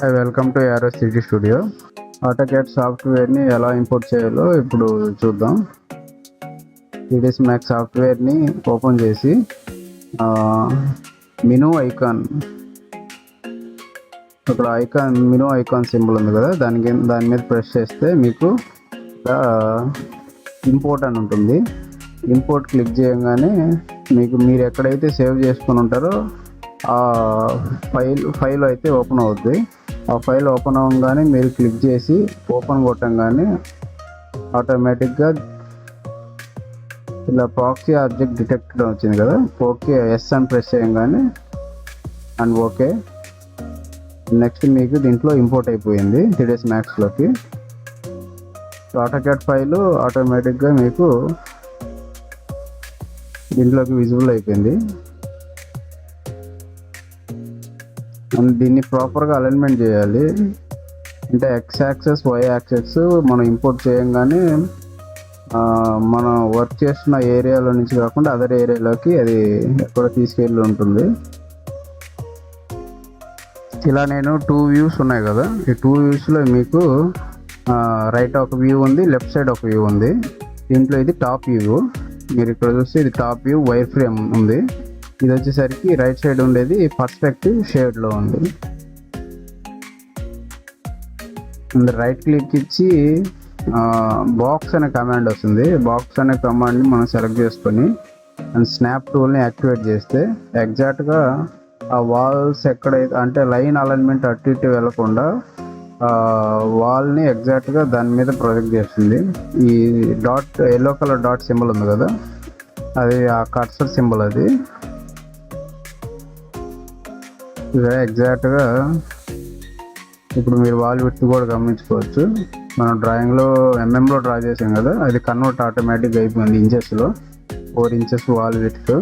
Welcome to arrow city studio. AutoCAD సాఫ్ట్వేర్ని ఎలా import చేయాలో ఇప్పుడు చూద్దాం. 3ds మ్యాక్స్ సాఫ్ట్వేర్ని ఓపెన్ చేసి మెనూ ఐకాన్, ఇక్కడ మెనూ ఐకాన్ సింబల్ ఉంది కదా, దాని మీద ప్రెస్ చేస్తే మీకు ఇంపోర్ట్ అని ఉంటుంది. ఇంపోర్ట్ క్లిక్ చేయగానే మీరు ఎక్కడైతే సేవ్ చేసుకొని ఉంటారో ఆ ఫైల్ అయితే ఓపెన్ అవుతుంది. ఆ ఫైల్ ఓపెన్ అవ్వగానే మీరు క్లిక్ చేసి ఓపెన్ కొట్టంగానే ఆటోమేటిక్గా ఇలా ప్రాక్సీ ఆబ్జెక్ట్ డిటెక్టెడ్ వచ్చింది కదా, ఓకే ఎస్ అని ప్రెస్ చేయగానే అండ్ ఓకే. నెక్స్ట్ మీకు దీంట్లో ఇంపోర్ట్ అయిపోయింది 3ds మ్యాక్స్లోకి. ఆటోక్యాడ్ ఫైల్ ఆటోమేటిక్గా మీకు దీంట్లోకి విజిబుల్ అయిపోయింది. అండ్ దీన్ని ప్రాపర్గా అలైన్మెంట్ చేయాలి. అంటే ఎక్స్ యాక్సెస్, వై యాక్సెస్ మనం ఇంపోర్ట్ చేయంగానే మనం వర్క్ చేస్తున్న ఏరియాలో నుంచి కాకుండా అదర్ ఏరియాలోకి అది ఎక్కడో తీసుకెళ్ళి ఉంటుంది. ఇలా నేను 2 వ్యూస్ ఉన్నాయి కదా, ఈ 2 వ్యూస్లో మీకు రైట్ ఒక వ్యూ ఉంది, లెఫ్ట్ సైడ్ ఒక వ్యూ ఉంది. దీంట్లో ఇది టాప్ వ్యూ. మీరు ఇక్కడ చూస్తే ఇది టాప్ వ్యూ, వైర్ ఫ్రేమ్ ఉంది. ఇది వచ్చేసరికి రైట్ సైడ్ ఉండేది పర్స్పెక్టివ్ షేడ్లో ఉంది. రైట్ క్లిక్ ఇచ్చి బాక్స్ అనే కమాండ్ వస్తుంది. బాక్స్ అనే కమాండ్ని మనం సెలెక్ట్ చేసుకొని అండ్ స్నాప్ టూల్ని యాక్టివేట్ చేస్తే ఎగ్జాక్ట్గా ఆ వాల్స్ ఎక్కడైతే అంటే లైన్ అలైన్మెంట్ అటు ఇటు వెళ్ళకుండా వాల్ని ఎగ్జాక్ట్గా దాని మీద ప్రొజెక్ట్ చేస్తుంది. ఈ dot yellow colour dot symbol ఉంది కదా, అది ఆ కర్సర్ సింబల్. అది ఎగ్జాక్ట్గా ఇప్పుడు మీరు వాల్ విడ్త్ కూడా గమనించుకోవచ్చు. మనం డ్రాయింగ్లో ఎంఎంలో డ్రా చేసాం కదా, అది కన్వర్ట్ ఆటోమేటిక్గా అయిపోయింది ఇంచెస్లో. 4 inches wall width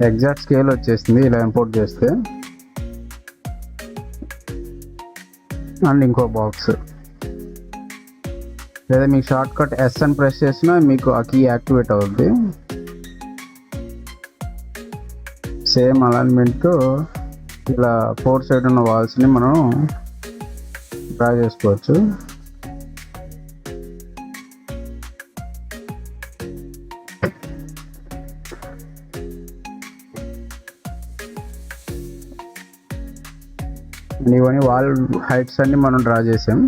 exact scale వచ్చేసింది ఇలా ఇంపోర్ట్ చేస్తే. అండ్ ఇంకో బాక్స్, లేదా మీకు షార్ట్ కట్ ఎస్ అని ప్రెస్ చేసినా మీకు ఆ కీ యాక్టివేట్ అవుద్ది. సేమ్ అలైన్మెంట్తో ఇలా 4 సైడ్ ఉన్న వాల్స్ని మనం డ్రా చేసుకోవచ్చు. ఇవన్నీ వాల్ హైట్స్ అన్ని మనం డ్రా చేసాం.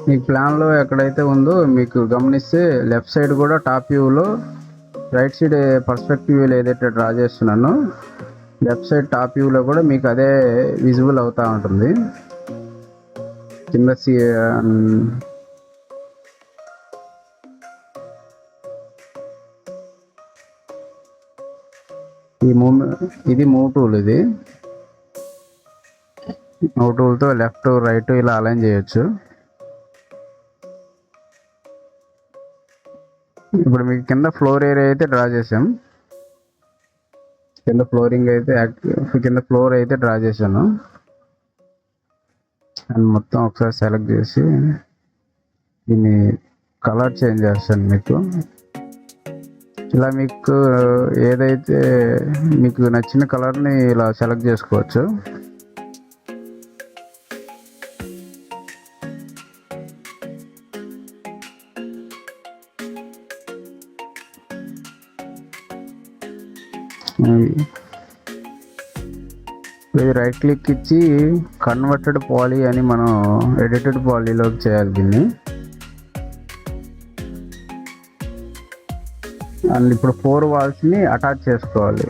మీకు ప్లాన్లో ఎక్కడైతే ఉందో మీకు గమనిస్తే లెఫ్ట్ సైడ్ కూడా టాప్ వ్యూలో రైట్ సైడ్ పర్స్పెక్టివ్ వ్యూలో ఏదైతే డ్రా చేస్తున్నానో లెఫ్ట్ సైడ్ టాప్ వ్యూలో కూడా మీకు అదే విజిబుల్ అవుతూ ఉంటుంది. కింద ఇది మూవ్ టూల్. ఇది మూవ్ టూల్తో లెఫ్ట్ రైట్ ఇలా అలైన్ చేయొచ్చు. ఇప్పుడు మీకు కింద ఫ్లోర్ ఏరియా అయితే డ్రా చేసాం, కింద ఫ్లోర్ అయితే డ్రా చేశాను. అండ్ మొత్తం ఒకసారి సెలెక్ట్ చేసి దీన్ని కలర్ చేంజ్ చేస్తాను. మీకు ఇలా మీకు ఏదైతే మీకు నచ్చిన కలర్ని ఇలా సెలెక్ట్ చేసుకోవచ్చు. ఇది రైట్ క్లిక్ ఇచ్చి కన్వర్టెడ్ పాలీ అని మనం ఎడిటెడ్ పాలీలోకి చేయాలి దీన్ని. అండ్ ఇప్పుడు 4 వాల్స్ని అటాచ్ చేసుకోవాలి.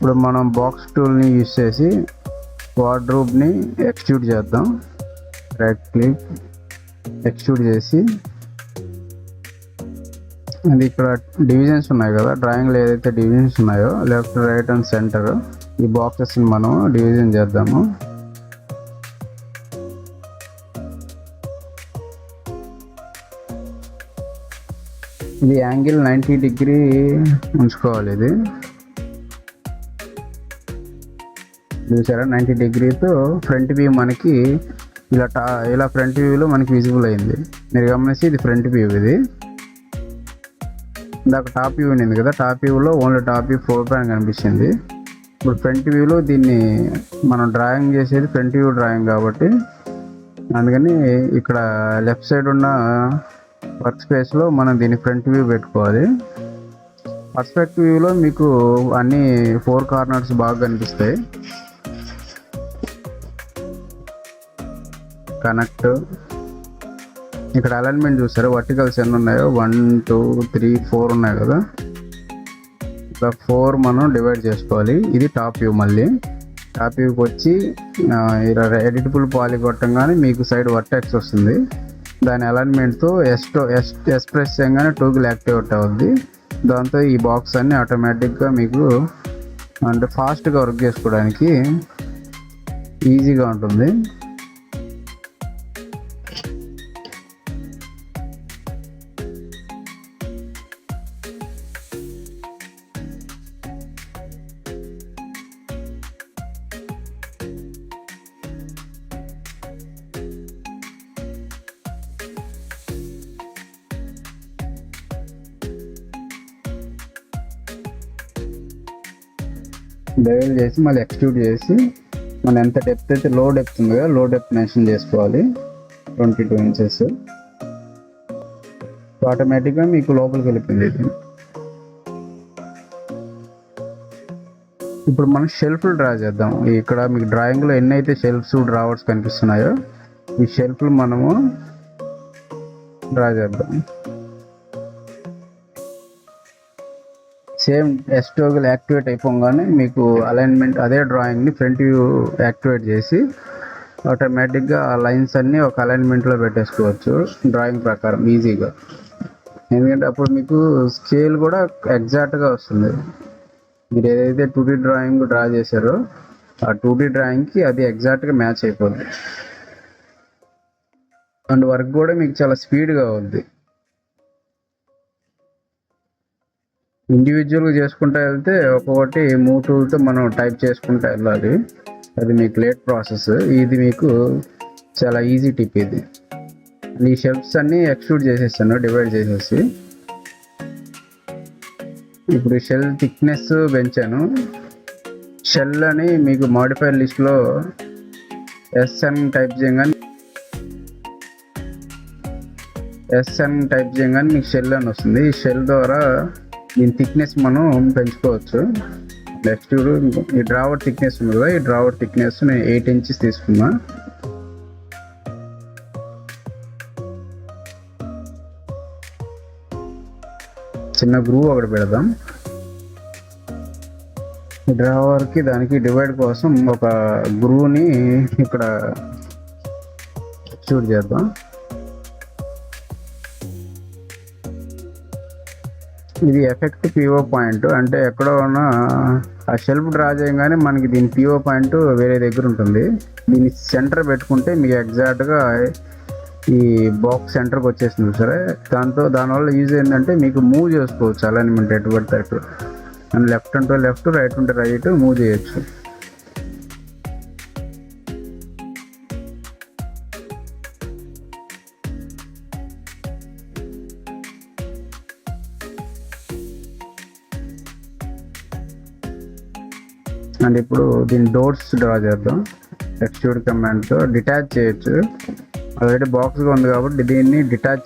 ఇప్పుడు మనం బాక్స్ టూల్ని యూజ్ చేసి వార్డ్రోబ్ని ఎక్స్ట్రూడ్ చేద్దాం. రైట్ క్లిక్ ఎక్స్ట్రూడ్ చేసి అది ఇక్కడ డివిజన్స్ ఉన్నాయి కదా, డ్రాయింగ్లో ఏదైతే డివిజన్స్ ఉన్నాయో లెఫ్ట్, రైట్ అండ్ సెంటర్, ఈ బాక్సెస్ని మనం డివిజన్ చేద్దాము. ఇది యాంగిల్ 90 డిగ్రీ ఉంచుకోవాలి. ఇది చూసారా 90 డిగ్రీతో ఫ్రంట్ వ్యూ మనకి ఇలా ఫ్రంట్ వ్యూలో మనకి విజిబుల్ అయింది. మీరు గమనిస్తే ఇది ఫ్రంట్ వ్యూ. ఇది ఇందాక టాప్ వ్యూ ఉంది కదా, టాప్ వ్యూలో only top view floor plan కనిపించింది. ఇప్పుడు ఫ్రంట్ వ్యూలో దీన్ని మనం డ్రాయింగ్ చేసేది ఫ్రంట్ వ్యూ డ్రాయింగ్ కాబట్టి అందుకని ఇక్కడ లెఫ్ట్ సైడ్ ఉన్న వర్క్ స్పేస్లో మనం దీన్ని ఫ్రంట్ వ్యూ పెట్టుకోవాలి. పర్స్పెక్టివ్ వ్యూలో మీకు అన్ని 4 కార్నర్స్ బాగా కనిపిస్తాయి. కనెక్ట్, ఇక్కడ అలైన్మెంట్ చూసారా, వర్టికల్స్ ఎన్ని ఉన్నాయో 1 2 3 4 ఉన్నాయి కదా, ఇలా 4 మనం డివైడ్ చేసుకోవాలి. ఇది టాప్ వ్యూ. మళ్ళీ టాప్ వ్యూకి వచ్చి ఇలా ఎడిటబుల్ పాలి కొట్టంగానే మీకు సైడ్ వర్టెక్స్ వస్తుంది. దాని అలైన్మెంట్తో ఎస్ ప్రెస్ చేయగానే టూగిల్ యాక్టివేట్ అవుద్ది. దాంతో ఈ బాక్స్ అన్ని ఆటోమేటిక్గా మీకు అంటే ఫాస్ట్గా వర్క్ చేసుకోవడానికి ఈజీగా ఉంటుంది. డైల్ చేసి మళ్ళీ ఎక్స్ట్రూడ్ చేసి మనం ఎంత డెప్త్ అయితే లో డెప్త్ ఉంది కదా, లో డెప్త్ మెన్షన్ చేసుకోవాలి 22 ఇంచెస్. ఆటోమేటిక్గా మీకు లోపలికి వెళ్ళిపోయింది ఇది. ఇప్పుడు మనం షెల్ఫ్లు డ్రా చేద్దాం. ఇక్కడ మీకు డ్రాయింగ్లో ఎన్నైతే షెల్ఫ్స్ డ్రావర్స్ కనిపిస్తున్నాయో ఈ షెల్ఫ్లు మనము డ్రా చేద్దాం. సేమ్ ఎస్ టోగుల్ యాక్టివేట్ అయిపోగానే మీకు అలైన్మెంట్ అదే డ్రాయింగ్ని ఫ్రంట్ వ్యూ యాక్టివేట్ చేసి ఆటోమేటిక్గా ఆ లైన్స్ అన్నీ ఒక అలైన్మెంట్లో పెట్టేసుకోవచ్చు డ్రాయింగ్ ప్రకారం ఈజీగా. ఎందుకంటే అప్పుడు మీకు స్కేల్ కూడా ఎగ్జాక్ట్గా వస్తుంది. మీరు ఏదైతే 2D డ్రాయింగ్ డ్రా చేశారో ఆ 2D డ్రాయింగ్కి అది ఎగ్జాక్ట్గా మ్యాచ్ అయిపోద్ది. అండ్ వర్క్ కూడా మీకు చాలా స్పీడ్గా అవుద్ది. ఇండివిజువల్గా చేసుకుంటూ వెళ్తే ఒక్కొక్కటి మూవ్ టూల్తో మనం టైప్ చేసుకుంటూ వెళ్ళాలి. అది మీకు లేట్ ప్రాసెస్. ఇది మీకు చాలా ఈజీ టిప్. ఇది ఈ షెల్ఫ్స్ అన్నీ ఎక్స్ట్రూడ్ చేసేసాను డివైడ్ చేసేసి. ఇప్పుడు షెల్ థిక్నెస్ పెంచాను. షెల్ అని మీకు మాడిఫైర్ లిస్ట్లో ఎస్ఎన్ టైప్ చేయగానే మీకు షెల్ అని వస్తుంది. ఈ షెల్ ద్వారా దీని థిక్నెస్ మనం పెంచుకోవచ్చు. నెక్స్ట్ ఈ డ్రావర్ థిక్నెస్ ఉంది కదా, ఈ డ్రావర్ థిక్నెస్ నేను 8 ఇంచెస్ తీసుకున్నా. చిన్న గ్రూవ్ ఒకటి పెడదాం. ఈ డ్రావర్కి దానికి డివైడ్ కోసం ఒక గ్రూవ్ని ఇక్కడ షూట్ చేద్దాం. ఇది ఎఫెక్ట్ పిఓ పాయింట్, అంటే ఎక్కడో ఉన్న ఆ షెల్ఫ్ డ్రా చేయగానే మనకి దీని పిఓ పాయింట్ వేరే దగ్గర ఉంటుంది. దీన్ని సెంటర్ పెట్టుకుంటే మీకు ఎగ్జాక్ట్గా ఈ బాక్స్ సెంటర్కి వచ్చేసింది సరే. దానివల్ల యూజ్ ఏంటంటే మీకు మూవ్ చేసుకోవచ్చు అలైన్మెంట్ ఎటు పడితే అటు. అండ్ లెఫ్ట్ ఉంటే లెఫ్ట్, రైట్ ఉంటే రైట్ మూవ్ చేయొచ్చు. అండ్ ఇప్పుడు దీని డోర్స్ డ్రా చేద్దాం. ఎక్స్ట్రూడ్ కమాండ్తో డిటాచ్ చేయొచ్చు. ఆల్రెడీ బాక్స్గా ఉంది కాబట్టి దీన్ని డిటాచ్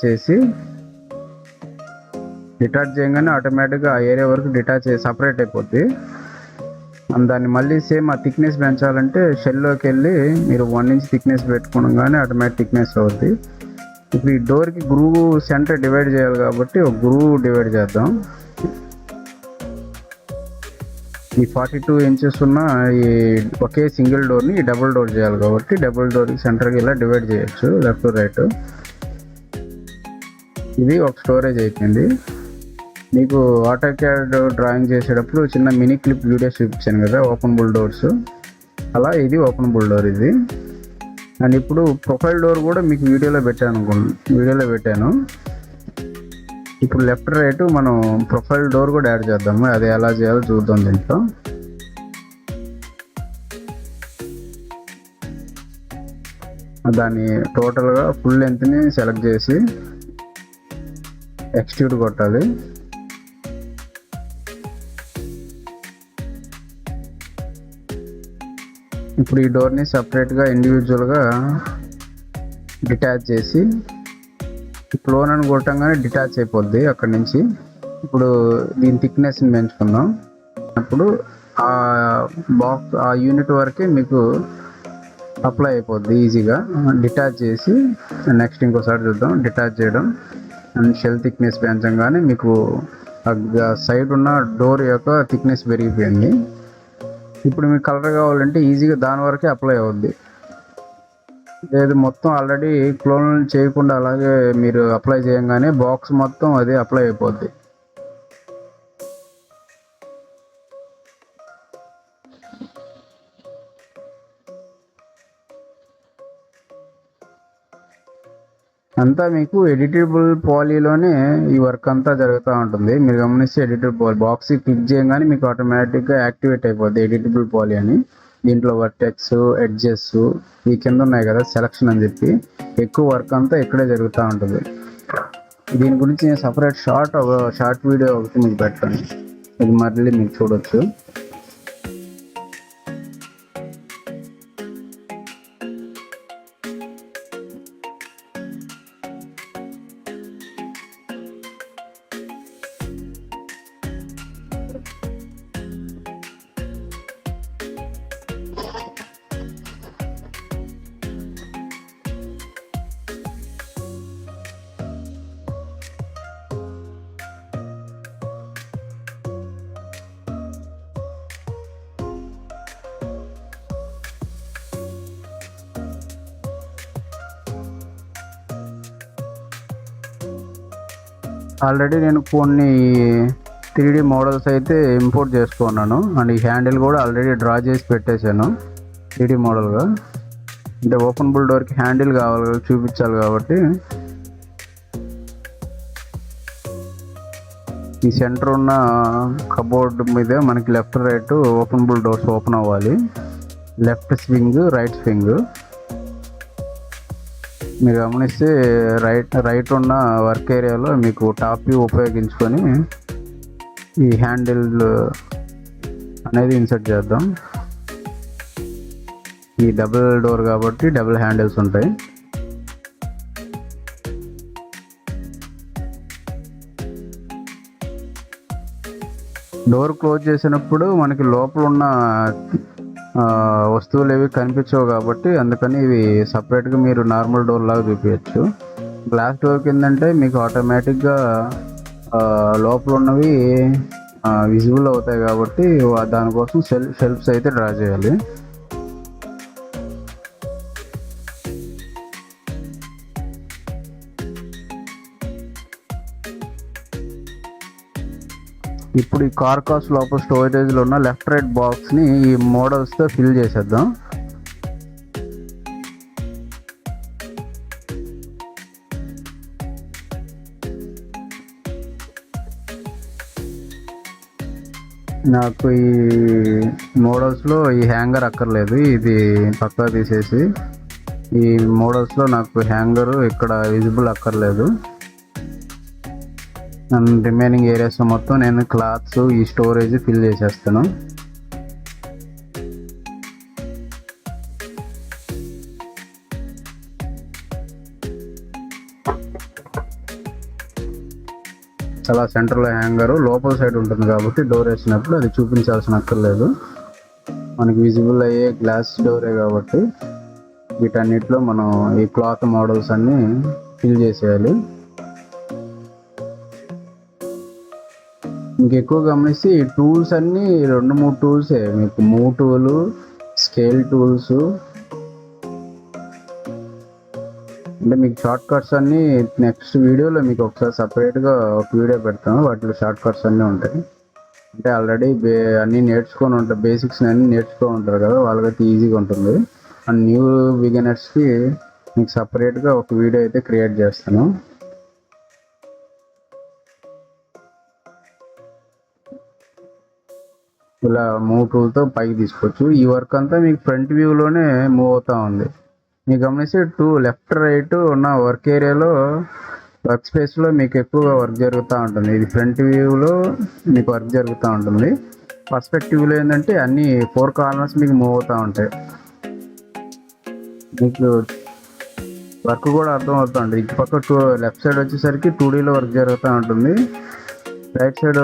చేయగానే ఆటోమేటిక్గా ఆ ఏరియా వరకు డిటాచ్ చేసి సపరేట్ అయిపోద్ది. అండ్ దాన్ని మళ్ళీ సేమ్ ఆ థిక్నెస్ పెంచాలంటే షెల్లోకి వెళ్ళి మీరు 1 ఇంచ్ థిక్నెస్ పెట్టుకోగానే ఆటోమేటిక్ థిక్నెస్ అవుద్ది. ఇప్పుడు ఈ డోర్కి గ్రూవ్ సెంటర్ డివైడ్ చేయాలి కాబట్టి ఒక గ్రూవ్ డివైడ్ చేద్దాం. ఈ 42 ఇంచెస్ ఉన్న ఈ ఒకే సింగిల్ డోర్ని డబుల్ డోర్ చేయాలి కాబట్టి డబుల్ డోర్కి సెంటర్కి ఇలా డివైడ్ చేయొచ్చు లెఫ్ట్ రైట్. ఇది ఒక స్టోరేజ్ అయిపోయింది. మీకు ఆటోక్యాడ్ డ్రాయింగ్ చేసేటప్పుడు చిన్న మినీ క్లిప్ వీడియోస్ చూపించాను కదా ఓపెనబుల్ డోర్స్, అలా ఇది ఓపెనబుల్ డోర్ ఇది. అండ్ ఇప్పుడు ప్రొఫైల్ డోర్ కూడా మీకు వీడియోలో పెట్టాను. ఇప్పుడు లెఫ్ట్ రైట్ మనం ప్రొఫైల్ డోర్ కూడా యాడ్ చేద్దాము. అది ఎలా చేయాలో చూద్దాం. దీంట్లో దాన్ని టోటల్గా ఫుల్ లెంత్ని సెలెక్ట్ చేసి ఎక్స్ట్రూడ్ కొట్టాలి. ఇప్పుడు ఈ డోర్ని సపరేట్గా ఇండివిజువల్గా డిటాచ్ చేసి క్లోన్ అని కొట్టంగానే డిటాచ్ అయిపోద్ది అక్కడి నుంచి. ఇప్పుడు దీని థిక్నెస్ని పెంచుకుందాం. అప్పుడు ఆ బాక్స్ ఆ యూనిట్ వరకే మీకు అప్లై అయిపోద్ది ఈజీగా. డిటాచ్ చేసి నెక్స్ట్ ఇంకోసారి చూద్దాం. డిటాచ్ చేయడం అండ్ షెల్ థిక్నెస్ పెంచంగానే మీకు సైడ్ ఉన్న డోర్ యొక్క థిక్నెస్ పెరిగిపోయింది. ఇప్పుడు మీకు కలర్ కావాలంటే ఈజీగా దాని వరకే అప్లై అవుద్ది. లేదు మొత్తం ఆల్రెడీ క్లోన్ చేయకుండా అలాగే మీరు అప్లై చేయగానే బాక్స్ మొత్తం అది అప్లై అయిపోద్ది. అంతా మీకు ఎడిటబుల్ పాలీలోనే ఈ వర్క్ అంతా జరుగుతూ ఉంటుంది. మీరు గమనిస్తే ఎడిటబుల్ పాలీ బాక్స్ క్లిక్ చేయగానే మీకు ఆటోమేటిక్గా యాక్టివేట్ అయిపోద్ది ఎడిటబుల్ పాలీ అని. దీంట్లో వర్టెక్స్, ఎడ్జెస్ ఈ కింద ఉన్నాయి కదా సెలక్షన్ అని చెప్పి, ఎక్కువ వర్క్ అంతా ఇక్కడే జరుగుతూ ఉంటుంది. దీని గురించి నేను సపరేట్ షార్ట్ వీడియో ఒకటి మీకు పెట్టాను. ఇది మళ్ళీ మీకు చూడొచ్చు. ఆల్రెడీ నేను కొన్ని 3D మోడల్స్ అయితే ఇంపోర్ట్ చేసుకున్నాను. అండ్ ఈ హ్యాండిల్ కూడా ఆల్రెడీ డ్రా చేసి పెట్టేశాను 3D మోడల్గా. అంటే ఓపెనబుల్ డోర్కి హ్యాండిల్ కావాలి చూపించాలి కాబట్టి ఈ సెంటర్ ఉన్న కబోర్డ్ మీద మనకి left right openable doors open అవ్వాలి. Left swing, right swing. మీరు గమనిస్తే రైట్ ఉన్న వర్క్ ఏరియాలో మీకు టాప్ వ్యూ ఉపయోగించుకొని ఈ హ్యాండిల్ అనేది ఇన్సర్ట్ చేద్దాం. ఈ డబుల్ డోర్ కాబట్టి డబుల్ హ్యాండిల్స్ ఉంటాయి. డోర్ క్లోజ్ చేసినప్పుడు మనకి లోపల ఉన్న వస్తువులు ఏవి కనిపించవు కాబట్టి అందుకని ఇవి సపరేట్గా మీరు నార్మల్ డోర్ లాగా చూపించచ్చు. గ్లాస్ డోర్ కిందంటే మీకు ఆటోమేటిక్గా లోపల ఉన్నవి విజిబుల్ అవుతాయి కాబట్టి దానికోసం షెల్ఫ్స్ అయితే డ్రా చేయాలి. ఇప్పుడు ఈ కార్కాస్ లోపల స్టోరేజ్లో ఉన్న లెఫ్ట్ రైట్ బాక్స్ని ఈ మోడల్స్తో ఫిల్ చేసేద్దాం. నాకు ఈ మోడల్స్లో ఈ హ్యాంగర్ అక్కర్లేదు, ఇది పక్కా తీసేసి ఈ మోడల్స్లో నాకు హ్యాంగరు ఇక్కడ విజిబుల్ అక్కర్లేదు. రిమైనింగ్ ఏరియాస్ మొత్తం నేను క్లాత్స్ ఈ స్టోరేజ్ ఫిల్ చేసేస్తాను. చాలా సెంటర్లో హ్యాంగరు లోపల సైడ్ ఉంటుంది కాబట్టి డోర్ వేసినప్పుడు అది చూపించాల్సిన అక్కర్లేదు. మనకి విజిబుల్ అయ్యే గ్లాస్ డోరే కాబట్టి వీటన్నిటిలో మనం ఈ క్లాత్ మోడల్స్ అన్నీ ఫిల్ చేసేయాలి. ఇంకెక్కువ గమనిస్తే ఈ టూల్స్ అన్నీ 2-3 టూల్సే, మీకు మూవ్ టూల్, స్కేల్ టూల్స్, అంటే మీకు షార్ట్ కట్స్ అన్నీ నెక్స్ట్ వీడియోలో మీకు ఒకసారి సపరేట్గా ఒక వీడియో పెడతాను. వాటిలో షార్ట్ కట్స్ అన్నీ ఉంటాయి. అంటే ఆల్రెడీ అన్నీ నేర్చుకొని ఉంటారు, బేసిక్స్ అన్నీ నేర్చుకొని ఉంటారు కదా, వాళ్ళకైతే ఈజీగా ఉంటుంది. అండ్ న్యూ బిగినర్స్కి మీకు సపరేట్గా ఒక వీడియో అయితే క్రియేట్ చేస్తాను. ఇలా మూవ్ టూల్తో పైకి తీసుకోవచ్చు. ఈ వర్క్ అంతా మీకు ఫ్రంట్ వ్యూలోనే మూవ్ అవుతూ ఉంది. మీకు గమనిస్తే లెఫ్ట్ రైట్ ఉన్న వర్క్ ఏరియాలో వర్క్ స్పేస్లో మీకు ఎక్కువగా వర్క్ జరుగుతూ ఉంటుంది. ఇది ఫ్రంట్ వ్యూలో మీకు వర్క్ జరుగుతూ ఉంటుంది. పర్స్పెక్టివ్లో ఏంటంటే అన్ని 4 కార్నర్స్ మీకు మూవ్ అవుతూ ఉంటాయి. మీకు వర్క్ కూడా అర్థం అవుతుంది. ఇటు పక్క లెఫ్ట్ సైడ్ వచ్చేసరికి 2Dలో వర్క్ జరుగుతూ ఉంటుంది. రైట్ సైడ్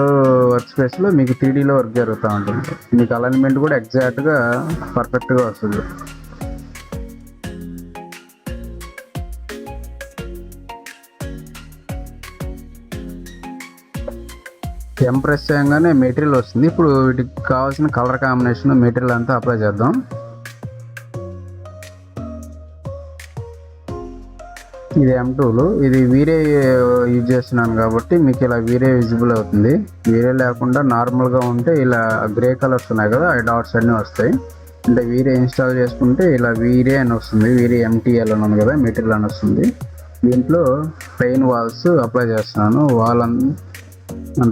వర్క్ స్పేస్లో మీకు 3Dలో వర్క్ జరుగుతూ ఉంటుంది. మీకు అలైన్మెంట్ కూడా ఎగ్జాక్ట్గా పర్ఫెక్ట్గా వస్తుంది. ప్రెస్ చేయగానే మెటీరియల్ వస్తుంది. ఇప్పుడు వీటికి కావాల్సిన కలర్ కాంబినేషన్ మెటీరియల్ అంతా అప్లై చేద్దాం. ఇది M2, ఇది వీరే యూజ్ చేస్తున్నాను కాబట్టి మీకు ఇలా వీరే విజిబుల్ అవుతుంది. వీరే లేకుండా నార్మల్గా ఉంటే ఇలా గ్రే కలర్స్ ఉన్నాయి కదా, ఆ డాట్స్ అన్నీ వస్తాయి. అంటే వీరే ఇన్స్టాల్ చేసుకుంటే ఇలా వీరే అని వస్తుంది. వీరే MTL అని ఉంది కదా, మెటీరియల్ అని వస్తుంది. దీంట్లో ప్లెయిన్ వాల్స్ అప్లై చేస్తున్నాను.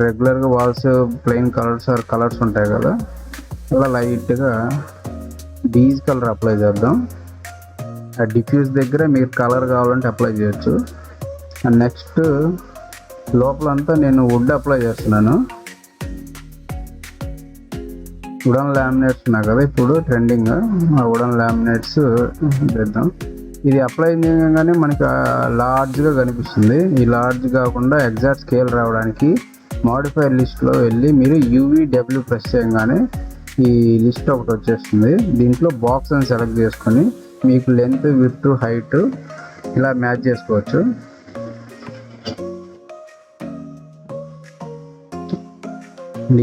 రెగ్యులర్గా వాల్స్ ప్లెయిన్ కలర్స్ ఉంటాయి కదా, అలా లైట్గా బీజ్ కలర్ అప్లై చేద్దాం. ఆ డిఫ్యూజ్ దగ్గర మీరు కలర్ కావాలంటే అప్లై చేయొచ్చు. అండ్ నెక్స్ట్ లోపలంతా నేను వుడ్ అప్లై చేస్తున్నాను. వుడన్ లామినేట్స్ ఉన్నాయి కదా ఇప్పుడు ట్రెండింగ్, ఆ వుడన్ లామినేట్స్ చేద్దాం. ఇది అప్లై చేయగానే మనకి లార్జ్గా కనిపిస్తుంది. ఈ లార్జ్ కాకుండా ఎగ్జాక్ట్ స్కేల్ రావడానికి మాడిఫైర్ లిస్ట్లో వెళ్ళి మీరు UVW ప్రెస్ చేయగానే ఈ లిస్ట్ ఒకటి వచ్చేస్తుంది. దీంట్లో బాక్స్ అని సెలెక్ట్ చేసుకొని మీకు లెంత్, విడ్త్, హైట్ ఇలా మ్యాచ్ చేసుకోవచ్చు.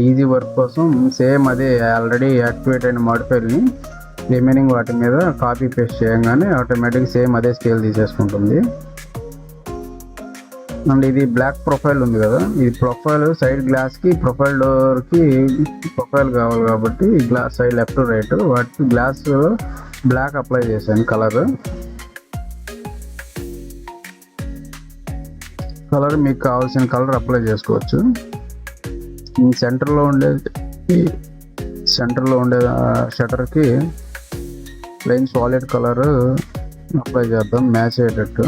ఈజీ వర్క్ కోసం సేమ్ అదే ఆల్రెడీ యాక్టివేట్ అయిన మాడిఫైర్ని రిమైనింగ్ వాటి మీద కాపీ పేస్ట్ చేయగానే ఆటోమేటిక్ సేమ్ అదే స్కేల్ తీసేసుకుంటుంది. అండ్ ఇది బ్లాక్ ప్రొఫైల్ ఉంది కదా, ఇది ప్రొఫైల్ సైడ్ గ్లాస్కి ప్రొఫైల్ డోర్కి ప్రొఫైల్ కావాలి కాబట్టి గ్లాస్ సైడ్ లెఫ్ట్ రైట్ వాటికి గ్లాస్ బ్లాక్ అప్లై చేశాను. కలర్ మీకు కావాల్సిన కలర్ అప్లై చేసుకోవచ్చు. సెంటర్లో ఉండే షటర్కి ప్లెయిన్ సాలిడ్ కలర్ అప్లై చేద్దాం మ్యాచ్ అయ్యేటట్టు.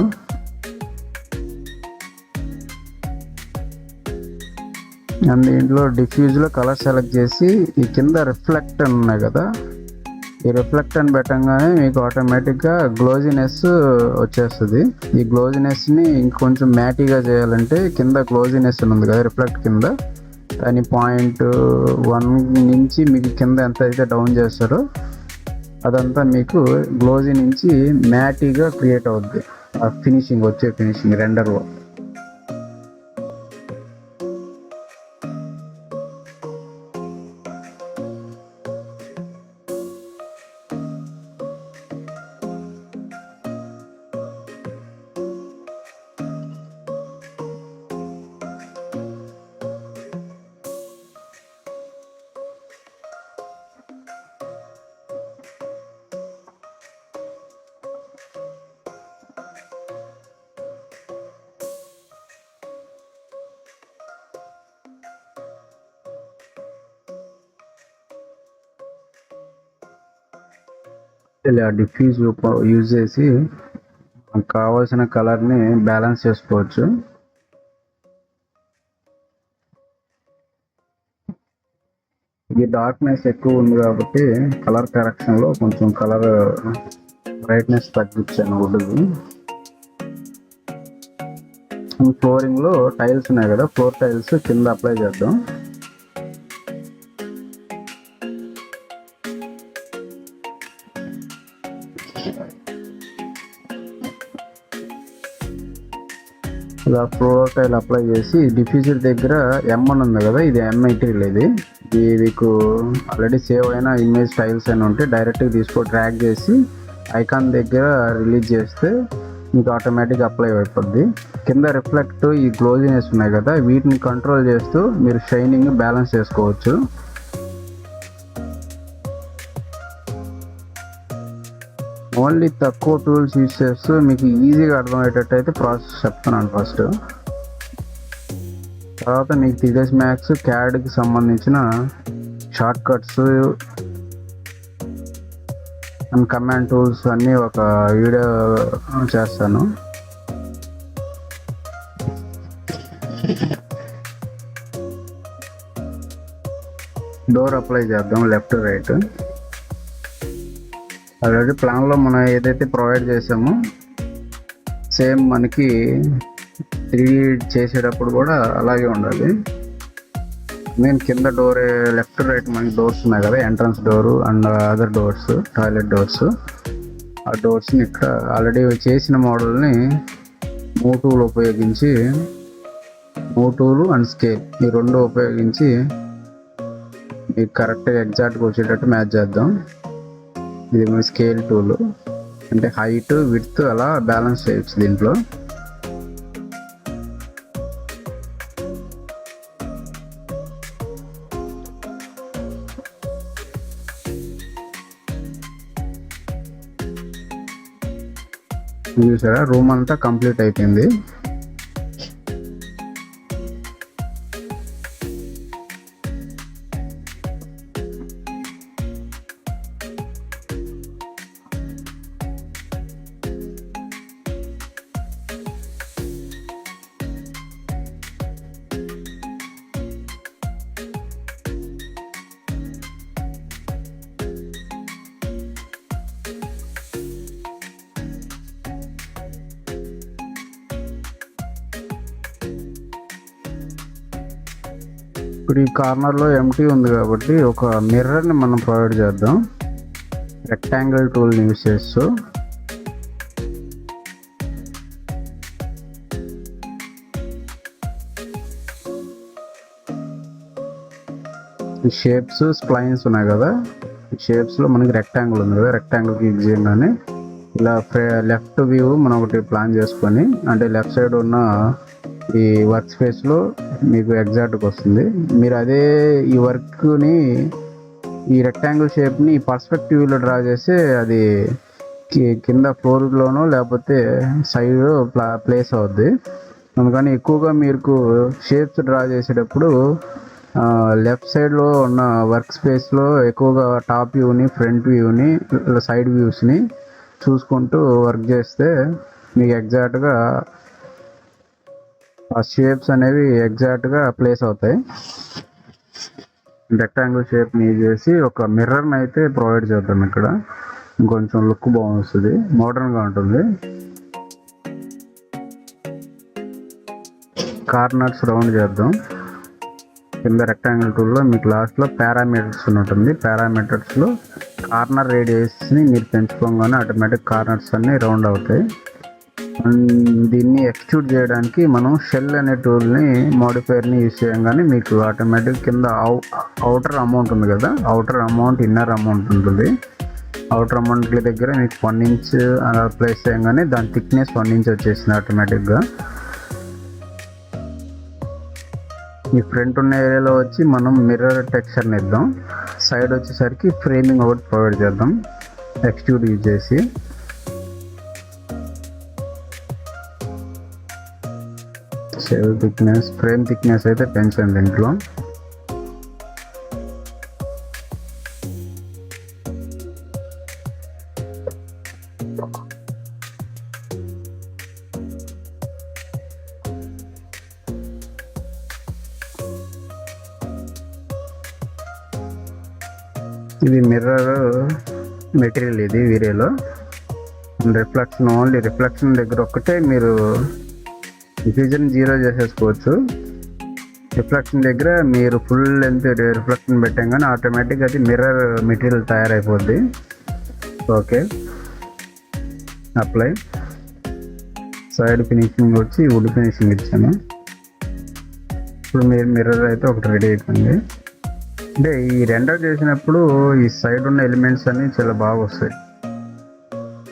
అండ్ దీంట్లో డిఫ్యూజ్లో కలర్ సెలెక్ట్ చేసి ఈ కింద రిఫ్లెక్ట్ అని ఉన్నాయి కదా, ఈ రిఫ్లెక్ట్ అని పెట్టంగానే మీకు ఆటోమేటిక్గా గ్లోజినెస్ వచ్చేస్తుంది. ఈ గ్లోజినెస్ని ఇంకొంచెం మ్యాటీగా చేయాలంటే కింద గ్లోజినెస్ ఉంది కదా రిఫ్లెక్ట్ కింద, దాని 0.1 నుంచి మీకు కింద ఎంత అయితే డౌన్ చేస్తారో అదంతా మీకు గ్లోజీ నుంచి మ్యాటీగా క్రియేట్ అవుద్ది. ఆ ఫినిషింగ్ రెండర్లో. ఇలా డిఫ్యూజ్ యూజ్ చేసి కావాల్సిన కలర్ని బ్యాలెన్స్ చేసుకోవచ్చు. ఇది డార్క్నెస్ ఎక్కువ ఉంది కాబట్టి కలర్ కరెక్షన్లో కొంచెం కలర్ బ్రైట్నెస్ తగ్గించాను వుడ్కి. ఫ్లోరింగ్లో టైల్స్ ఉన్నాయి కదా, ఫ్లోర్ టైల్స్ కింద అప్లై చేద్దాం. ఇలా ఫ్లోర్ టైల్ అప్లై చేసి డిఫ్యూజర్ దగ్గర M అని ఉంది కదా, ఇది M మెటీరియల్. ఇది మీకు ఆల్రెడీ సేవ్ అయిన ఇమేజ్ టైల్స్ అని ఉంటే డైరెక్ట్గా డ్రాగ్ చేసి ఐకాన్ దగ్గర రిలీజ్ చేస్తే మీకు ఆటోమేటిక్గా అప్లై అయిపోద్ది. కింద రిఫ్లెక్ట్ ఈ గ్లోజినెస్ ఉన్నాయి కదా, వీటిని కంట్రోల్ చేస్తూ మీరు షైనింగ్ బ్యాలెన్స్ చేసుకోవచ్చు. ఓన్లీ తక్కువ టూల్స్ యూజ్ చేస్తూ మీకు ఈజీగా అర్థమయ్యేటట్టు అయితే ప్రాసెస్ చెప్తున్నాను ఫస్ట్. తర్వాత మీకు 3ds Max CADకి సంబంధించిన short cuts and command tools అన్నీ ఒక వీడియో చేస్తాను. డోర్ అప్లై చేద్దాం, లెఫ్ట్ రైట్. ఆల్రెడీ ప్లాన్లో మనం ఏదైతే ప్రొవైడ్ చేసామో సేమ్ మనకి 3D చేసేటప్పుడు కూడా అలాగే ఉండాలి. నేను కింద డోర్ లెఫ్ట్ రైట్ మనకి డోర్స్ ఉన్నాయి కదా, entrance door and other doors, toilet doors. ఆ డోర్స్ని ఇక్కడ ఆల్రెడీ చేసిన మోడల్ని మూవ్ టూల్ ఉపయోగించి, మూవ్ టూల్ అండ్ స్కేల్ ఈ రెండు ఉపయోగించి మీకు కరెక్ట్గా ఎగ్జాక్ట్గా వచ్చేటట్టు మ్యాచ్ చేద్దాం. ఇది మన స్కేల్ టూల్, అంటే హైట్ విడ్త్ అలా బ్యాలెన్స్ చేయొచ్చు దీంట్లో. చూసారా, రూమ్ అంతా కంప్లీట్ అయిపోయింది. ఇప్పుడు ఈ కార్నర్లో ఎంటీ ఉంది కాబట్టి ఒక మిర్రర్ని మనం ప్రొవైడ్ చేద్దాం, రెక్టాంగిల్ టూల్ని యూస్ చేస్తూ. ఈ షేప్స్ స్ప్లైన్స్ ఉన్నాయి కదా, ఈ షేప్స్లో మనకి రెక్టాంగిల్ ఉంది కదా, రెక్టాంగిల్ క్లిక్ చేయగానే ఇలా లెఫ్ట్ వ్యూ మనం ఒకటి ప్లాన్ చేసుకొని, అంటే లెఫ్ట్ సైడ్ ఉన్న ఈ వర్క్ స్పేస్లో మీకు ఎగ్జాక్ట్గా వస్తుంది. మీరు అదే ఈ వర్క్ని, ఈ రెక్టాంగిల్ షేప్ని పర్స్పెక్టివ్లో డ్రా చేస్తే అది కింద ఫ్లోర్లోనో లేకపోతే సైడ్ ప్లేస్ అవుద్ది. అందుకని ఎక్కువగా మీకు షేప్స్ డ్రా చేసేటప్పుడు లెఫ్ట్ సైడ్లో ఉన్న వర్క్ స్పేస్లో ఎక్కువగా టాప్ వ్యూని, ఫ్రంట్ వ్యూని, సైడ్ వ్యూస్ని చూసుకుంటూ వర్క్ చేస్తే మీకు ఎగ్జాక్ట్గా ఆ షేప్స్ అనేవి ఎగ్జాక్ట్గా ప్లేస్ అవుతాయి. రెక్టాంగిల్ షేప్ని యూజ్ చేసి ఒక మిర్రర్ని అయితే ప్రొవైడ్ చేద్దాం. ఇక్కడ ఇంకొంచెం లుక్ బాగుంటుంది, మోడర్న్గా ఉంటుంది. కార్నర్స్ రౌండ్ చేద్దాం. కింద రెక్టాంగిల్ టూల్లో మీకు లాస్ట్లో పారామీటర్స్ ఉంటుంది. పారామీటర్స్లో కార్నర్ రేడియస్ని మీరు పెంచుకోగానే ఆటోమేటిక్ కార్నర్స్ అన్నీ రౌండ్ అవుతాయి. దీన్ని ఎక్స్ట్రూడ్ చేయడానికి మనం షెల్ అనే టూల్ని, మోడిఫైర్ని యూజ్ చేయగానే మీకు ఆటోమేటిక్ కింద అవుటర్ అమౌంట్ ఉంది కదా, అవుటర్ అమౌంట్, ఇన్నర్ అమౌంట్ ఉంటుంది. అవుటర్ అమౌంట్ దగ్గర మీకు 1 ఇంచ్ అలా ప్లేస్ చేయగానే దాని థిక్నెస్ 1 ఇంచ్ వచ్చేసింది ఆటోమేటిక్గా. ఈ ఫ్రంట్ ఉన్న ఏరియాలో వచ్చి మనం మిర్రర్ టెక్స్చర్ని ఇద్దాం. సైడ్ వచ్చేసరికి ఫ్రేమింగ్ ఒకటి ప్రొవైడ్ చేద్దాం ఎక్స్ట్రూడ్ యూజ్ చేసి. షెల్ థిక్నెస్, ఫ్రేమ్ థిక్నెస్ అయితే పెంచండి దీంట్లో. ఇది మిర్రర్ మెటీరియల్, ఇది వీడియోలో రిఫ్లెక్షన్, ఓన్లీ రిఫ్లెక్షన్ దగ్గర ఒక్కటే మీరు డిఫ్యూజన్ 0 చేసేసుకోవచ్చు. రిఫ్లెక్షన్ దగ్గర మీరు ఫుల్ లెంత్ రిఫ్లెక్షన్ పెట్టాం కానీ ఆటోమేటిక్గా అది మిర్రర్ మెటీరియల్ తయారైపోద్ది. Okay, apply. సైడ్ ఫినిషింగ్ వచ్చి వుడ్ ఫినిషింగ్ ఇచ్చాను. ఇప్పుడు మీరు మిర్రర్ అయితే ఒకటి రెడీ అయిపోయింది. అంటే ఈ రెండర్ చేసినప్పుడు ఈ సైడ్ ఉన్న ఎలిమెంట్స్ అన్నీ చాలా బాగా వస్తాయి.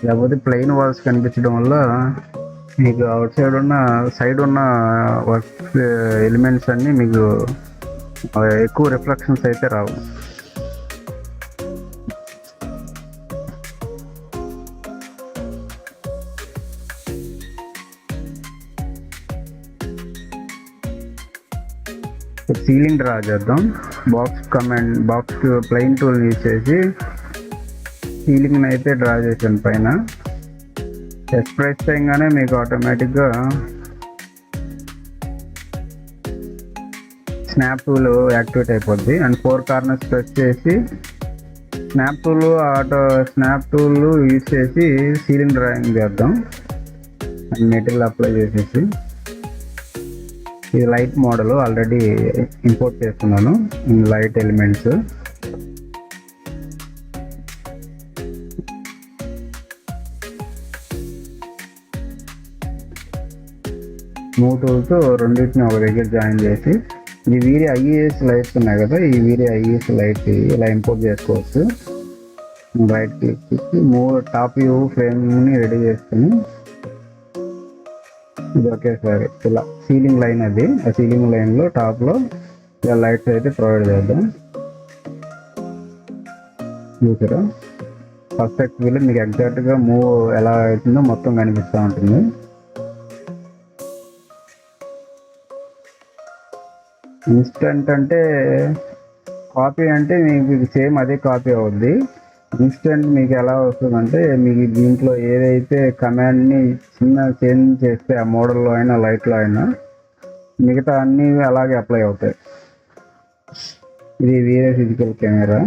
లేకపోతే ప్లెయిన్ వాల్స్ కనిపించడం వల్ల మీకు అవుట్ సైడ్ ఉన్న వర్క్ ఎలిమెంట్స్ అన్నీ మీకు ఎక్కువ రిఫ్లెక్షన్స్ అయితే రావు. సీలింగ్ డ్రా చేద్దాం. బాక్స్ ప్లెయిన్ టూల్ యూజ్ చేసి సీలింగ్ని అయితే డ్రా చేశాను పైన. ప్రెస్ చేయగానే మీకు ఆటోమేటిక్గా స్నాప్ టూల్ యాక్టివేట్ అయిపోద్ది. అండ్ 4 కార్నర్స్ ప్రెస్ చేసి స్నాప్ టూల్ యూజ్ చేసి సీలింగ్ డ్రాయింగ్ చేద్దాం. అండ్ మెటీరియల్ అప్లై చేసేసి, ఇది లైట్ మోడల్ ఆల్రెడీ ఇంపోర్ట్ చేస్తున్నాను, లైట్ ఎలిమెంట్స్. మూవ్ టూల్తో రెండింటిని ఒక దగ్గర జాయిన్ చేసి, ఈ వీరే ఐఈఎస్ లైట్స్ ఉన్నాయి కదా, ఈ వీరే ఐఈఎస్ లైట్ ఇలా ఇంపోర్ట్ చేసుకోవచ్చు. రైట్ క్లిక్ చేసి టాప్ వ్యూ ఫ్రేమ్ని రెడీ చేసుకుని ఇది ఒకేసారి ఇలా సీలింగ్ లైన్, అది ఆ సీలింగ్ లైన్లో టాప్లో ఇలా లైట్స్ అయితే ప్రొవైడ్ చేద్దాం. చూసారా, పర్ఫెక్ట్ వీలు మీకు ఎగ్జాక్ట్గా మూవ్ ఎలా అవుతుందో మొత్తం కనిపిస్తూ ఉంటుంది. ఇన్స్టెంట్ అంటే కాపీ అంటే మీకు సేమ్ అదే కాపీ అవుద్ది. ఇన్స్టెంట్ మీకు ఎలా వస్తుందంటే, మీకు దీంట్లో ఏదైతే కమాండ్ని చిన్న చేంజ్ చేస్తే ఆ మోడల్లో అయినా లైట్లో అయినా మిగతా అన్నీ అలాగే అప్లై అవుతాయి. ఇది వేరే ఫిజికల్ కెమెరా.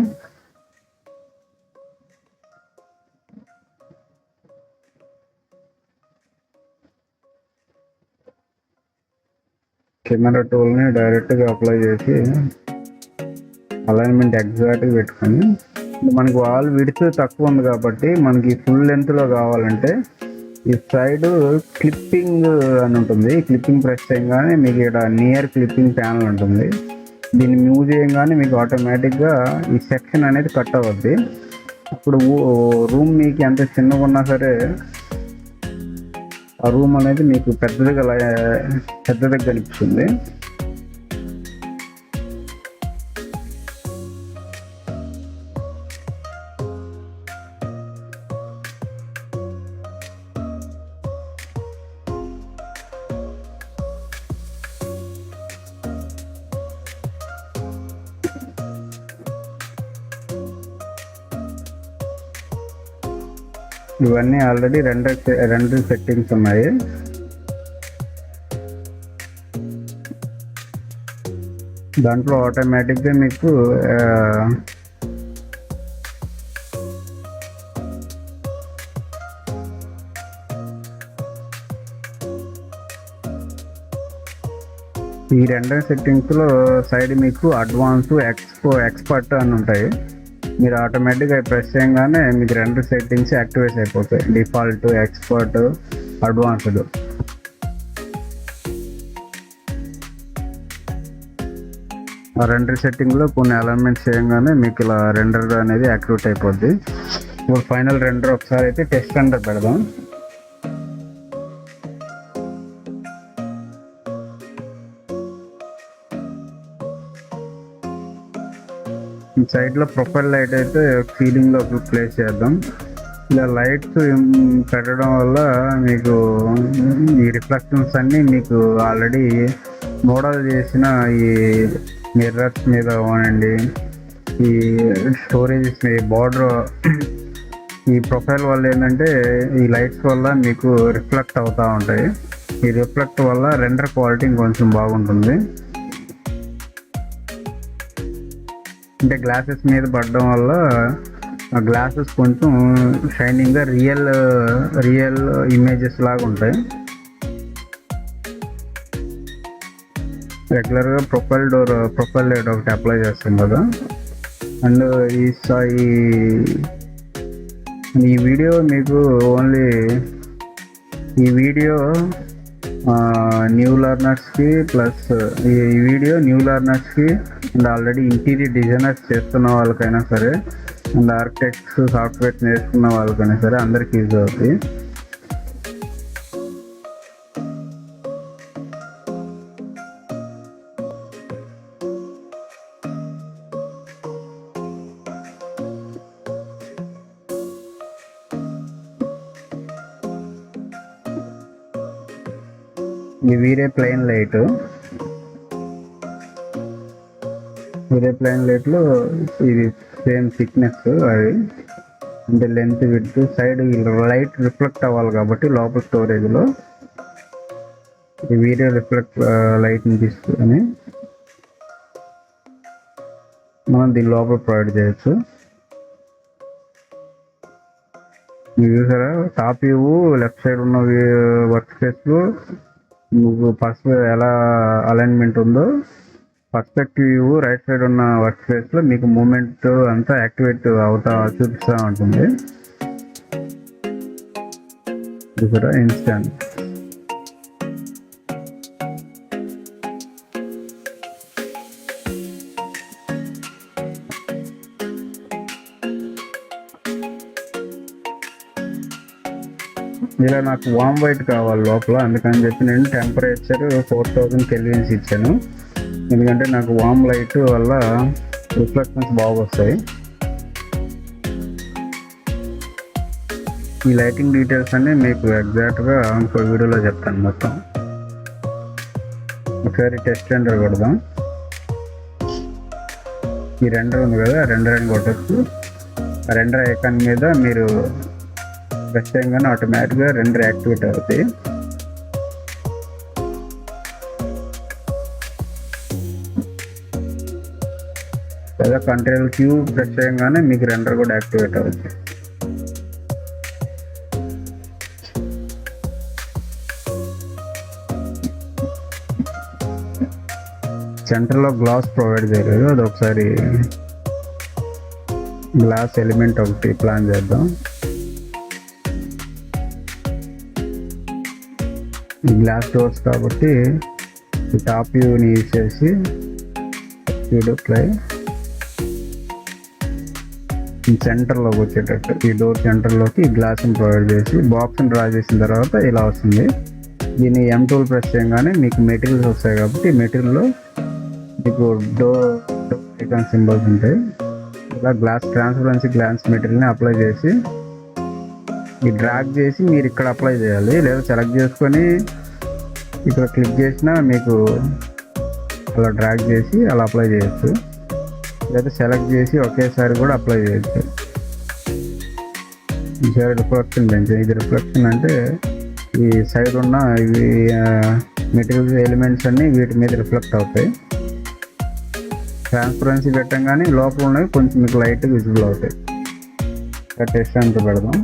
కెమెరా టూల్ని డైరెక్ట్గా అప్లై చేసి అలైన్మెంట్ ఎగ్జాక్ట్గా పెట్టుకొని, మనకి వాల్ విడ్త్ తక్కువ ఉంది కాబట్టి మనకి ఫుల్ లెంత్లో కావాలంటే ఈ సైడ్ క్లిప్పింగ్ అని ఉంటుంది. క్లిప్పింగ్ ప్రెస్ చేయగానే మీకు ఇక్కడ నియర్ క్లిప్పింగ్ ప్యానల్ ఉంటుంది. దీన్ని మూవ్ చేయగానే మీకు ఆటోమేటిక్గా ఈ సెక్షన్ అనేది కట్ అవుద్ది. అప్పుడు రూమ్ మీకు ఎంత చిన్నగా ఉన్నా సరే ఆ రూమ్ అనేది మీకు పెద్దదిగా కనిపిస్తుంది. ఇవన్నీ ఆల్రెడీ రెండు సెట్టింగ్స్ ఉన్నాయి. దాంట్లో ఆటోమేటిక్గా మీకు ఈ రెండు సెట్టింగ్స్లో సైడ్ మీకు అడ్వాన్స్, ఎక్స్పర్ట్ అని ఉంటాయి. మీరు ఆటోమేటిక్గా ప్రెస్ చేయగానే మీకు రెండు సెట్టింగ్స్ యాక్టివేట్ అయిపోతాయి, డిఫాల్ట్, ఎక్స్పర్ట్, అడ్వాన్స్డ్. ఆ రెండు సెట్టింగ్లో కొన్ని ఎలిమెంట్స్ చేయగానే మీకు ఇలా రెండర్ అనేది యాక్టివేట్ అయిపోద్ది. ఇప్పుడు ఫైనల్ రెండర్ ఒకసారి అయితే టెస్ట్ రెండర్ పెడదాం. సైడ్లో ప్రొఫైల్ లైట్ అయితే సీలింగ్లో ప్లేస్ చేద్దాం. ఇలా లైట్స్ పెట్టడం వల్ల మీకు ఈ రిఫ్లెక్షన్స్ అన్నీ మీకు ఆల్రెడీ మోడల్ చేసిన ఈ మిర్రర్స్ మీద అవ్వనండి, ఈ స్టోరేజెస్ మీద బార్డర్, ఈ ప్రొఫైల్ వల్ల ఏంటంటే ఈ లైట్స్ వల్ల మీకు రిఫ్లెక్ట్ అవుతూ ఉంటాయి. ఈ రిఫ్లెక్ట్ వల్ల రెండర్ క్వాలిటీ కొంచెం బాగుంటుంది. అంటే గ్లాసెస్ మీద పడడం వల్ల ఆ గ్లాసెస్ కొంచెం షైనింగ్గా రియల్ ఇమేజెస్ లాగా ఉంటాయి. రెగ్యులర్గా ప్రొఫైల్ లైట్ ఒకటి అప్లై చేస్తాం కదా. అండ్ ఈ వీడియో మీకు ఓన్లీ ఈ వీడియో న్యూ లెర్నర్స్కి ప్లస్ ఈ వీడియో న్యూ లెర్నర్స్కి అండ్ ఆల్రెడీ ఇంటీరియర్ డిజైనర్స్ చేస్తున్న వాళ్ళకైనా సరే అండ్ ఆర్కిటెక్ట్స్, సాఫ్ట్వేర్ నేర్చుకున్న వాళ్ళకైనా సరే అందరికీ యూజ్ అవుతుంది. ఈ వీరే ప్లెయిన్ లైట్ ఇదే ప్లెయిన్ లైట్లో ఇది సేమ్ థిక్నెస్ అది, అంటే length width side light reflect అవ్వాలి కాబట్టి లోపల స్టోరేజ్లో ఈ వీడియో రిఫ్లెక్ట్ లైట్ని తీసుకొని మనం దీని లోపల ప్రొవైడ్ చేయొచ్చు. మీరు చూసారా, టాప్ వ్యూ లెఫ్ట్ సైడ్ ఉన్న వర్క్ స్పేస్లో మీకు ఎలా అలైన్మెంట్ ఉందో, పర్స్పెక్టివ్ వ్యూ రైట్ సైడ్ ఉన్న వర్క్ స్పేస్లో మీకు మూమెంట్ అంతా యాక్టివేట్ చూపిస్తూ ఉంటుంది. చూసారా, ఇన్స్టాంట్. ఇలా నాకు వామ్ వైట్ కావాలి లోపల, అందుకని చెప్పి నేను టెంపరేచర్ 4000 కెల్విన్స్ ఇచ్చాను. ఎందుకంటే నాకు వామ్ లైట్ వల్ల రిఫ్లెక్షన్స్ బాగా వస్తాయి. ఈ లైటింగ్ డీటెయిల్స్ అన్నీ మీకు ఎగ్జాక్ట్గా ఇంకో వీడియోలో చెప్తాను మొత్తం. ఒకసారి టెస్ట్ రెండర్ కొడదాం. ఈ రెండర్ ఉంది కదా, రెండర్ అని కొట్టచ్చు. ఆ రెండర్ ఐకాన్ మీద మీరు ప్రెస్ చేయగానే ఆటోమేటిక్గా రెండర్ యాక్టివేట్ అవుతాయి. లేదా కంట్రోల్ క్యూ ప్రెస్ చేయగానే మీకు రెండర్ కూడా యాక్టివేట్ అవుతుంది. సెంటర్లో గ్లాస్ ప్రొవైడ్ చేయలేదు, అది ఒకసారి గ్లాస్ ఎలిమెంట్ ఒకటి ప్లాన్ చేద్దాం. ఈ గ్లాస్ డోర్స్ కాబట్టి ఈ టాప్ వ్యూని యూజ్ చేసి వీడియో ప్లే ఈ సెంటర్లోకి వచ్చేటట్టు ఈ డోర్ సెంటర్లోకి ఈ గ్లాస్ని ప్రొవైడ్ చేసి బాక్స్ని డ్రా చేసిన తర్వాత ఇలా వస్తుంది. దీన్ని M టూల్ ప్రెస్ చేయగానే మీకు మెటీరియల్స్ వస్తాయి కాబట్టి మెటీరియల్లో మీకు డోర్ ఐకాన్ సింబల్స్ ఉంటాయి. ఇలా గ్లాస్ ట్రాన్స్పరెన్సీ గ్లాస్ మెటీరియల్ని అప్లై చేసి ఈ డ్రాగ్ చేసి మీరు ఇక్కడ అప్లై చేయాలి, లేదా సెలెక్ట్ చేసుకొని ఇక్కడ క్లిక్ చేసినా మీకు అలా డ్రాగ్ చేసి అలా అప్లై చేయొచ్చు, లేదా సెలెక్ట్ చేసి ఒకేసారి కూడా అప్లై చేయొచ్చు. ఈసారి రిఫ్లెక్షన్ పెంచాను. ఇది రిఫ్లెక్షన్ అంటే ఈ సైడ్ ఉన్న ఇవి మెటీరియల్స్ ఎలిమెంట్స్ అన్నీ వీటి మీద రిఫ్లెక్ట్ అవుతాయి. ట్రాన్స్పరెన్సీ పెట్టంగానే లోపల ఉన్నవి కొంచెం మీకు లైట్ విజిబుల్ అవుతాయి. టెస్ట్ అంతా పెడదాం.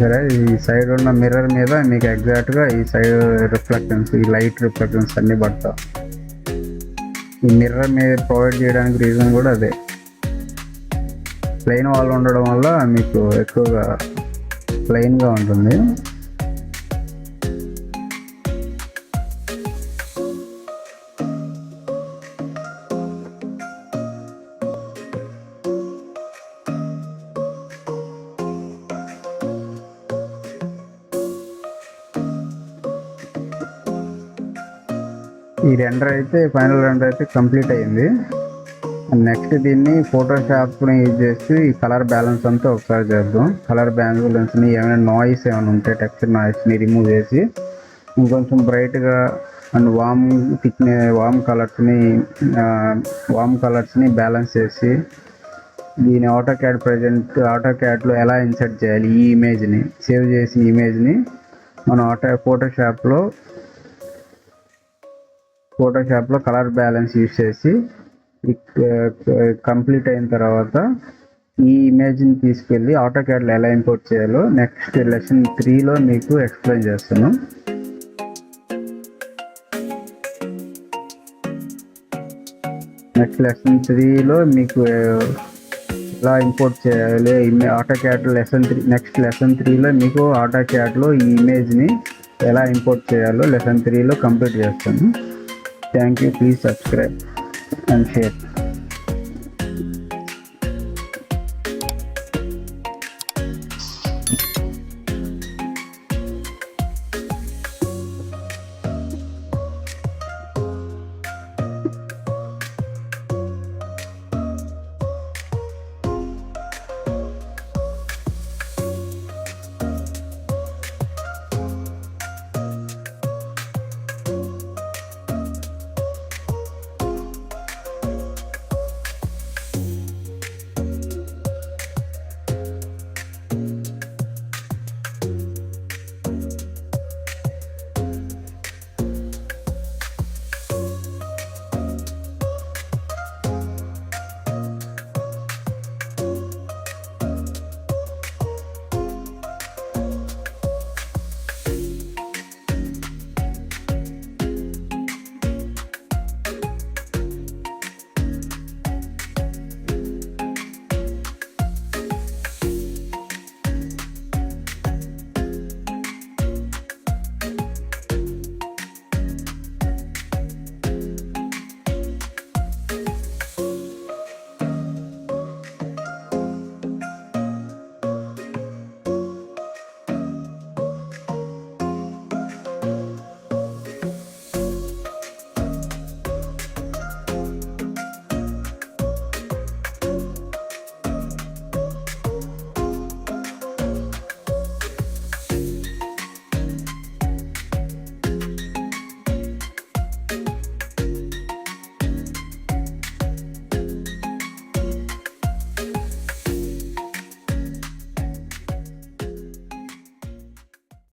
సరే, ఈ సైడ్ ఉన్న మిర్రర్ మీద మీకు ఎగ్జాక్ట్గా ఈ సైడ్ రిఫ్లెక్షన్స్, ఈ లైట్ రిఫ్లెక్షన్స్ అన్నీ పడతాయి. ఈ మిర్రర్ మీద ప్రొవైడ్ చేయడానికి రీజన్ కూడా అదే. ప్లెయిన్ వాల్ ఉండడం వల్ల మీకు ఎక్కువగా ప్లెయిన్గా ఉంటుంది. ఈ రెండర్ అయితే ఫైనల్ రెండర్ అయితే కంప్లీట్ అయ్యింది. నెక్స్ట్ దీన్ని ఫోటోషాప్ని యూజ్ చేసి ఈ కలర్ బ్యాలెన్స్ అంతా ఒకసారి చేద్దాం. కలర్ బ్యాలెన్స్ని ఏమైనా నాయిస్ ఏమైనా ఉంటే టెక్స్చర్ నాయిస్ని రిమూవ్ చేసి ఇంకొంచెం బ్రైట్గా అండ్ వామ్ కలర్స్ని బ్యాలెన్స్ చేసి దీని ఆటోక్యాడ్లో ఎలా ఇన్సర్ట్ చేయాలి, ఈ ఇమేజ్ని సేవ్ చేసి ఇమేజ్ని మనం ఫోటోషాప్లో కలర్ బ్యాలెన్స్ యూజ్ చేసి కంప్లీట్ అయిన తర్వాత ఈ ఇమేజ్ని తీసుకెళ్ళి ఆటోక్యాడ్లో ఎలా ఇంపోర్ట్ చేయాలో నెక్స్ట్ లెసన్ 3లో మీకు ఎక్స్ప్లెయిన్ చేస్తాను. నెక్స్ట్ లెసన్ 3లో మీకు ఎలా ఇంపోర్ట్ చేయాలి ఆటోక్యాడ్లో నెక్స్ట్ లెసన్ 3లో మీకు ఆటోక్యాడ్లో ఈ ఇమేజ్ని ఎలా ఇంపోర్ట్ చేయాలో లెసన్ 3లో కంప్లీట్ చేస్తాను. Thank you. Please subscribe and share.